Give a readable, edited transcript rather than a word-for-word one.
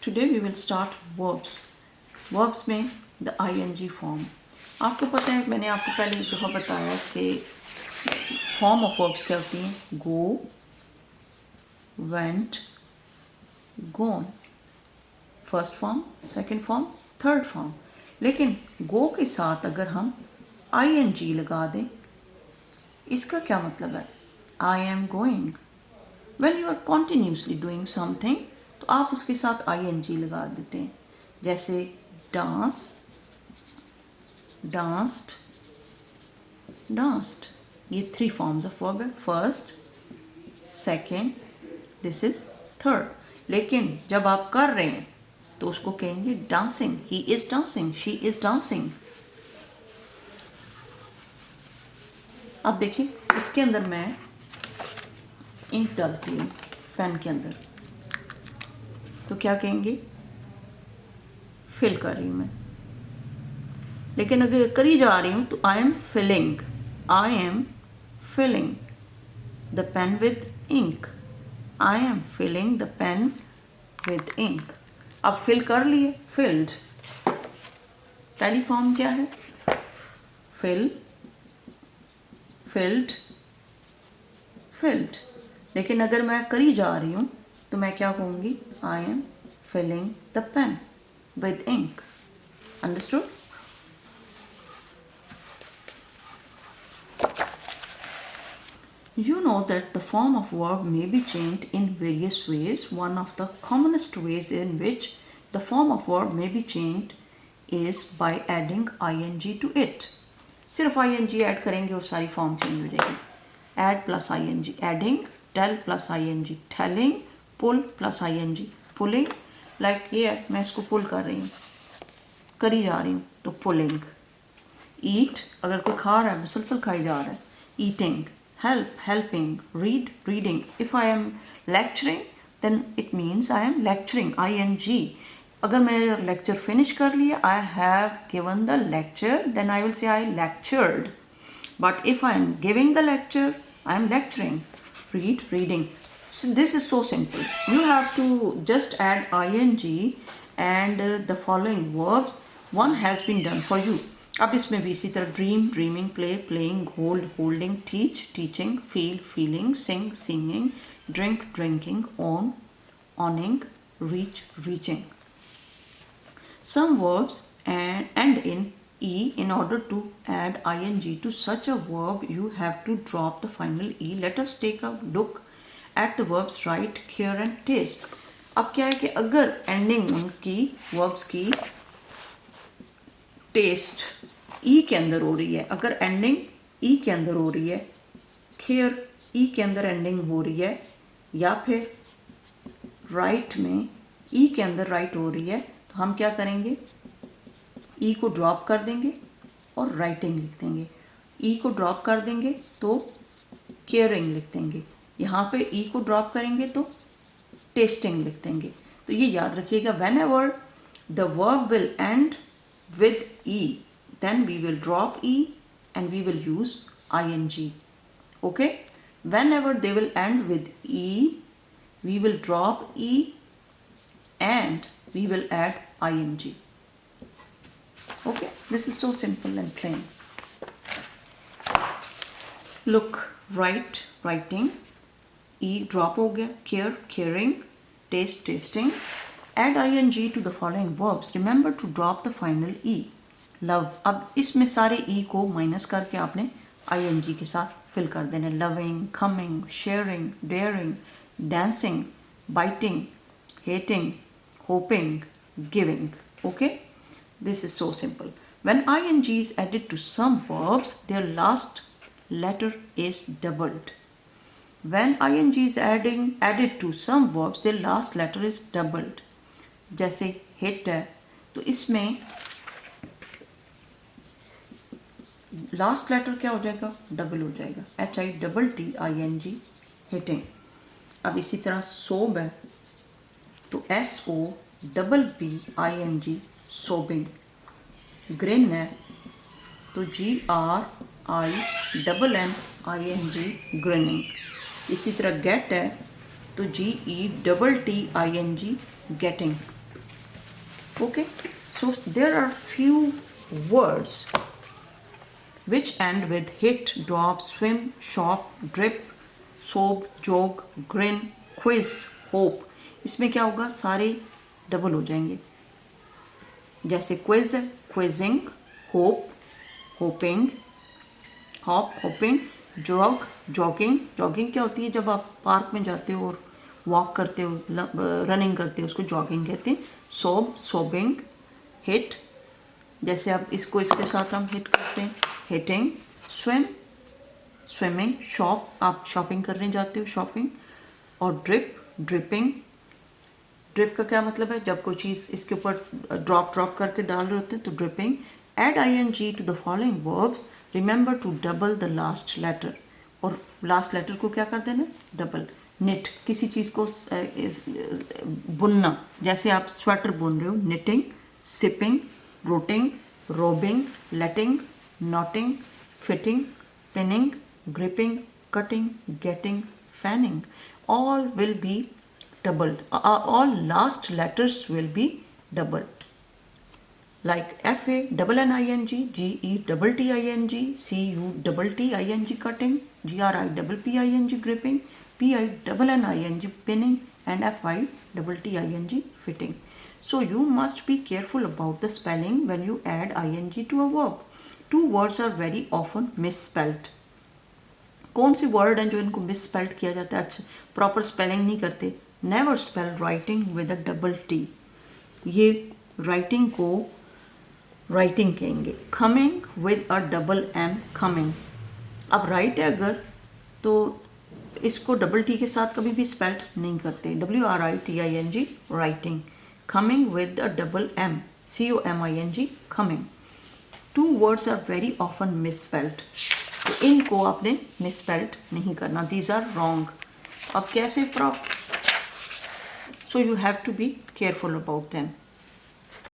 Today we will start verbs. Verbs में the ing form. आपको पता है मैंने आपको पहले एक दफ़ा बताया कि फॉर्म ऑफ वर्ब्स क्या होती हैं. Go, went, gone. First form, second form, third form. लेकिन गो के साथ अगर हम ing लगा दें, इसका क्या मतलब है? I am going. When you are continuously doing something, तो आप उसके साथ ing लगा देते हैं. जैसे डांस, danced, danced. ये 3 forms of verb है. First, second, this is third. लेकिन जब आप कर रहे हैं तो उसको कहेंगे dancing. He is dancing, she is dancing. अब देखिए इसके अंदर मैं इंक डालती हूँ पेन के अंदर, तो क्या कहेंगे? फिल कर रही हूँ मैं. लेकिन अगर करी जा रही हूँ तो I am filling. I am filling the pen with ink. I am filling the pen with ink. अब फिल कर लिए, फिल्ड. पहली फॉर्म क्या है? Fill, filled, filled. लेकिन अगर मैं करी जा रही हूँ तो मैं क्या कहूँगी? I am filling the pen with ink. Understood? You know that the form of verb may be changed in various ways. One of the commonest ways in which the form of verb may be changed is by adding ing to it. सिर्फ ing add करेंगे और सारी form change हो जाएगी. Add plus ing, adding. Tell plus ing, telling. Pull plus ing, pulling. Like ये मैं इसको पुल कर रही हूँ, करी जा रही हूँ तो पुलिंग. Eat, अगर कोई खा रहा है, मुसलसल खाई जा रहा है, eating. Help, helping. Read, reading. If I am lecturing, then it means I am lecturing. ing. अगर मेरा लेक्चर फिनिश कर लिया, I have given the lecture, then I will say I lectured. But if I am giving the lecture, I am lecturing. Read, reading. So this is so simple. You have to just add ing and the following verbs. One has been done for you. अब इसमें भी इसी तरह dream, dreaming, play, playing, hold, holding, teach, teaching, feel, feeling, sing, singing, drink, drinking, own, owning, reach, reaching. Some verbs end in e. In order to add ing to such a verb, you have to drop the final e. Let us take a look at the verbs write, care and taste. अब क्या है कि अगर ending उनकी verbs की test ई के अंदर हो रही है, अगर एंडिंग ई के अंदर हो रही है, केयर ई के अंदर एंडिंग हो रही है, या फिर राइट में ई के अंदर राइट हो रही है, तो हम क्या करेंगे? ई को ड्रॉप कर देंगे और राइटिंग लिख देंगे. ई को ड्रॉप कर देंगे तो केयरिंग लिख देंगे. यहाँ पे ई को ड्रॉप करेंगे तो टेस्टिंग लिख देंगे. तो ये याद रखिएगा, when ever the verb will and with e, then we will drop e and we will use ing. Okay? Whenever they will end with e, we will drop e and we will add ing. Okay? This is so simple and plain. Look, write, writing. e drop हो गया. Care, caring. Taste, tasting. Add ing to the following verbs. Remember to drop the final e. Love. अब इसमें सारे e को minus करके आपने ing के साथ फिल कर देना. Loving, coming, sharing, daring, dancing, biting, hating, hoping, giving. Okay? This is so simple. When ing is added to some verbs, their last letter is doubled. When ing is added to some verbs, their last letter is doubled. जैसे hit है तो इसमें last letter क्या हो जाएगा? Double हो जाएगा. HITTING, hitting. अब इसी तरह सोब है तो SOBBING, सोबिंग. ग्रिन है तो GRINNING, ग्रिनिंग. इसी तरह गेट है तो GETTING, getting. Okay, so there are few words which end with hit, drop, swim, shop, drip, sob, jog, grin, quiz, hope. इसमें क्या होगा, सारे डबल हो जाएंगे. जैसे क्विज है, quizzing, hope, hopping, hop, hopping, jog, jogging. Jogging क्या होती है, जब आप पार्क में जाते हो और वॉक करते हो, रनिंग करते हो, उसको जॉगिंग कहते हैं. सोब, सोबिंग, हिट, जैसे आप इसको इसके साथ हम हिट करते हैं, हिटिंग. Swim, swimming. शॉप, आप शॉपिंग करने जाते हो, शॉपिंग. और ड्रिप, ड्रिपिंग. ड्रिप का क्या मतलब है, जब कोई चीज़ इसके ऊपर ड्रॉप करके डाल रहे होते हैं तो dripping. Add ing to the following verbs. Remember to double the last letter. और लास्ट लेटर को क्या कर देना, डबल. निट, किसी चीज़ को बुनना, जैसे आप स्वेटर बुन रहे हो, knitting. Sipping, rotting, robbing, letting, knotting, fitting, pinning, gripping, cutting, getting, fanning. All will be doubled. All last letters will be doubled. Like FA double NING, GE double TING, CU double TING cutting, GRI double PING gripping, PI double NING pinning, and FI double TING fitting. So you must be careful about the spelling when you add ing to a verb. Two words are very often misspelled. कौन से word हैं जो इनको misspelled किया जाता है, अच्छा proper spelling नहीं करते. Never spell writing with a double T. ये राइटिंग को राइटिंग कहेंगे. Coming with a double M, coming. अब राइट है अगर, तो इसको डबल टी के साथ कभी भी स्पेल्ड नहीं करते. WRITING, writing. Coming with a double M, COMING, coming. Two words are very often misspelled. तो इनको आपने मिसस्पेल्ड नहीं करना. These are wrong. अब कैसे so you have to be careful about them.